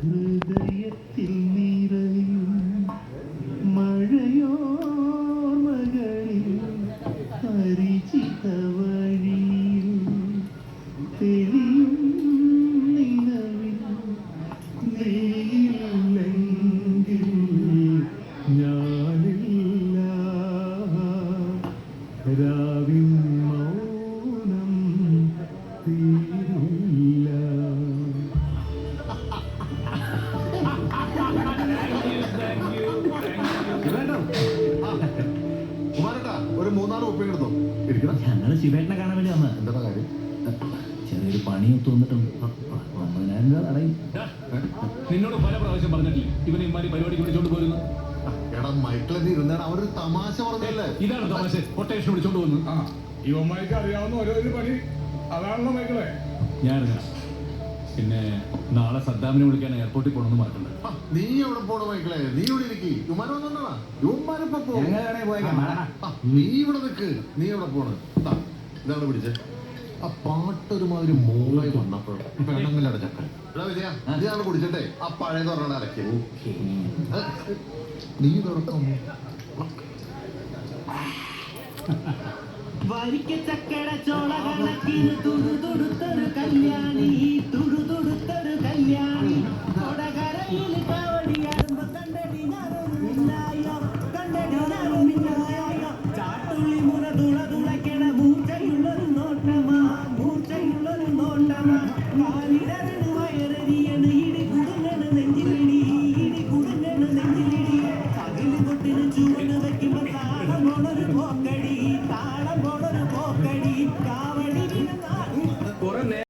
ഹൃദയത്തിൽ നിറയും മഴയോർമകളിൽ പരിചിത വഴിയിൽ തെളിയും നിലവിൽ നീയില്ലെങ്കിൽ ഞാനില്ല രാവിൻ മൗനം തീരില്ല. ഒരു 3-4 ഉപ്പ എടുത്തോ ഇരിക്കണം. ഞങ്ങള് ശിവേട്ടനെ കാണാൻ വേണ്ടി വന്ന എന്താ കാര്യം? ചെറിയൊരു പണിയൊത്ത് വന്നിട്ടും 50,000 രൂപ അടയും. നിന്നോട് പല പ്രാവശ്യം പറഞ്ഞിട്ടില്ലേ ഇവനെ ഇമാരി പരിപാടിക്ക് വിളിച്ചോണ്ട് പോരുന്നു. എടാ മൈക്കിളെ ഇരുന്നാണ് അവരൊരു തമാശ പറഞ്ഞല്ലേ. ഇതാണ് തമാശ. കൊട്ടേഷൻ വിളിച്ചോണ്ട് പോകുന്നു. ഇവന്മാർക്ക് അറിയാവുന്ന ഓരോ പണി അതാണല്ലോ മൈക്കിളെ. ഞാനിങ്ങനെ പിന്നെ നാളെ സദ്ദാമിനെ വിളിക്കാൻ എയർപോർട്ടിൽ പോകണമെന്ന് മറക്കണ്ട. നീ എവിടെ പോണ മൈക്കിളെ? നീ ഇവിടെ ഇരിക്കി. യുമാന വന്നോണ്ടാ യുമാനിപ്പോ പോകും. നീ ഇവിടെ നിൽക്ക്. നീ എവിടെ പോണ്? ഇതാണ് പിടിച്ചേ. ആ പാട്ടൊരുമാതിരി മോളായി വന്നപ്പോൾ പെണ്ണുങ്ങളുടെ ചക്കൻ. എടാ വിജയ ഇതാണ് കുടിച്ചിട്ടെ ആ പഴയത് പറഞ്ഞ അരക്കി. നീ തുറക്കും വരിക്കച്ചക്കട ചോള കണക്കിന് തുടുതുടുത്തൊരു കല്യാണി തുടുതുടുത്തൊരു കല്യാണി കൊടകരയിൽ കാവടിയാടുമ്പോ കണ്ടടി ഞാനൊരു മിന്നായോ കണ്ടടി ഞാനൊരു മിന്നായോ ചാട്ടുള്ളി മുറ തുളതുളക്കണ മൂർച്ചയുള്ളൊരു നോട്ടമാ മൂർച്ചയുള്ളൊരു നോട്ടമാ കാലിടറിന് വയറരി